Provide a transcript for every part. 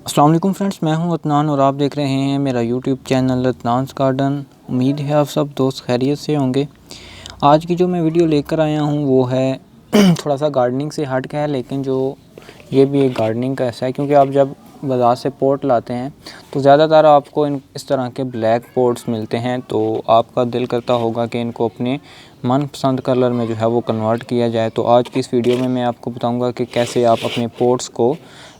अस्सलाम वालेकुम फ्रेंड्स, मैं हूं अदनान और आप देख रहे हैं मेरा यूट्यूब चैनल अदनान्स गार्डन। उम्मीद है आप सब दोस्त खैरियत से होंगे। आज की जो मैं वीडियो लेकर आया हूं वो है थोड़ा सा गार्डनिंग से हट के है, लेकिन जो ये भी एक गार्डनिंग का ऐसा है, क्योंकि आप जब बाज़ार से पॉट लाते हैं तो ज़्यादातर आपको इस तरह के ब्लैक पॉट्स मिलते हैं। तो आपका दिल करता होगा कि इनको अपने मनपसंद कलर में जो है वो कन्वर्ट किया जाए। तो आज की इस वीडियो में मैं आपको बताऊंगा कि कैसे आप अपने पॉट्स को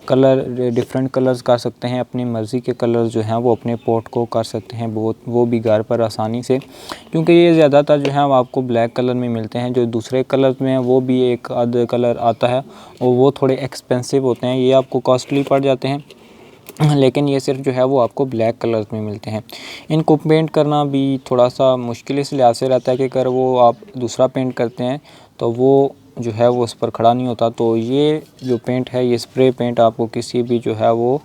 कलर डिफरेंट कलर्स कर सकते हैं। अपनी मर्ज़ी के कलर्स जो हैं वो अपने पॉट को कर सकते हैं, वो भी घर पर आसानी से, क्योंकि ये ज़्यादातर जो है वो आपको ब्लैक कलर में मिलते हैं। जो दूसरे कलर में हैं वो भी एक आध कलर आता है और वो थोड़े एक्सपेंसिव होते हैं, ये आपको कॉस्टली पड़ जाते हैं, लेकिन ये सिर्फ जो है वो आपको ब्लैक कलर्स में मिलते हैं। इनको पेंट करना भी थोड़ा सा मुश्किल इस लिहाज से रहता है कि अगर वो आप दूसरा पेंट करते हैं तो वो जो है वो उस पर खड़ा नहीं होता। तो ये जो पेंट है, ये स्प्रे पेंट आपको किसी भी जो है वो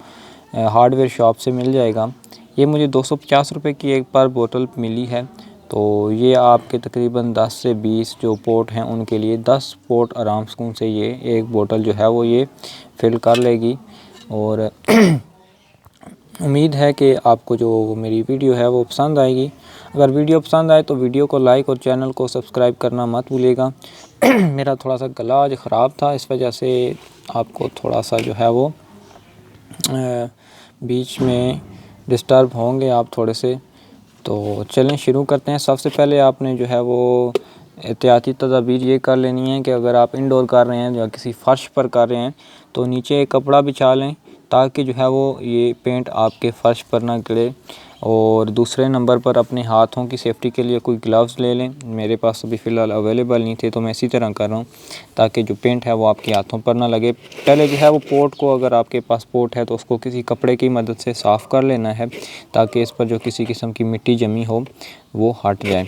हार्डवेयर शॉप से मिल जाएगा। ये मुझे 250 रुपये की एक पर बोतल मिली है। तो ये आपके तकरीबन 10 से 20 जो पोट हैं उनके लिए 10 पोट आराम सुकून से ये एक बोतल जो है वो ये फिल कर लेगी। और उम्मीद है कि आपको जो मेरी वीडियो है वो पसंद आएगी। अगर वीडियो पसंद आए तो वीडियो को लाइक और चैनल को सब्सक्राइब करना मत भूलिएगा। मेरा थोड़ा सा गला आज ख़राब था, इस वजह से आपको थोड़ा सा जो है वो बीच में डिस्टर्ब होंगे आप थोड़े से। तो चलें शुरू करते हैं। सबसे पहले आपने जो है वो एहतियाती तदाबीर ये कर लेनी है कि अगर आप इंडोर कर रहे हैं या किसी फ़र्श पर कर रहे हैं तो नीचे एक कपड़ा बिछा लें, ताकि जो है वो ये पेंट आपके फ़र्श पर ना गिरे। और दूसरे नंबर पर अपने हाथों की सेफ्टी के लिए कोई ग्लव्स ले लें। मेरे पास अभी फ़िलहाल अवेलेबल नहीं थे तो मैं इसी तरह कर रहा हूँ, ताकि जो पेंट है वो आपके हाथों पर ना लगे। पहले जो है वो पोट को, अगर आपके पास पोट है तो उसको किसी कपड़े की मदद से साफ़ कर लेना है, ताकि इस पर जो किसी किस्म की मिट्टी जमी हो वो हट जाए।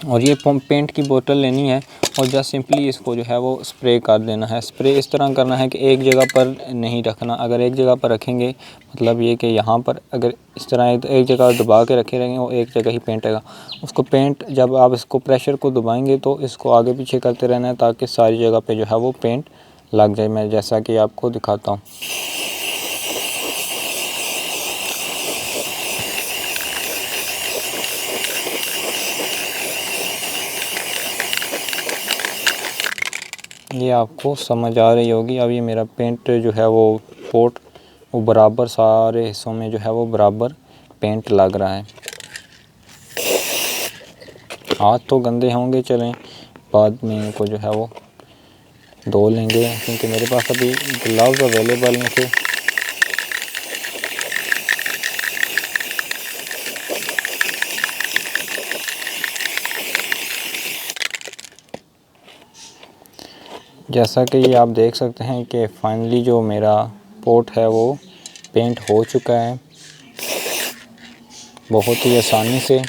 और ये पेंट की बोतल लेनी है और जस्ट सिंपली इसको जो है वो स्प्रे कर देना है। स्प्रे इस तरह करना है कि एक जगह पर नहीं रखना। अगर एक जगह पर रखेंगे मतलब ये कि यहाँ पर अगर इस तरह एक जगह दबा के रखे रहेंगे वो एक जगह ही पेंट आएगा। उसको पेंट जब आप इसको प्रेशर को दबाएंगे तो इसको आगे पीछे करते रहना है, ताकि सारी जगह पर जो है वो पेंट लग जाए। मैं जैसा कि आपको दिखाता हूँ। ये आपको समझ आ रही होगी। अब ये मेरा पेंट जो है वो पोट वो बराबर सारे हिस्सों में जो है वो बराबर पेंट लग रहा है। हाथ तो गंदे होंगे, चलें बाद में इनको जो है वो धो लेंगे, क्योंकि मेरे पास अभी ग्लव्स अवेलेबल नहीं थे। जैसा कि ये आप देख सकते हैं कि फाइनली जो मेरा पोट है वो पेंट हो चुका है बहुत ही आसानी से।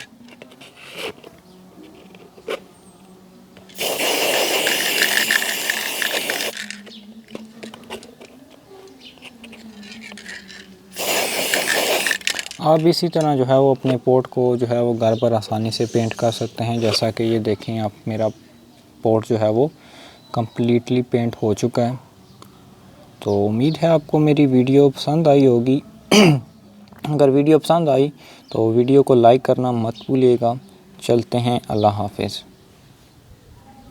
आप इसी तरह जो है वो अपने पोट को जो है वो घर पर आसानी से पेंट कर सकते हैं। जैसा कि ये देखें आप, मेरा पोट जो है वो कम्प्लीटली पेंट हो चुका है। तो उम्मीद है आपको मेरी वीडियो पसंद आई होगी। अगर वीडियो पसंद आई तो वीडियो को लाइक करना मत भूलिएगा। चलते हैं, अल्लाह हाफ़िज़।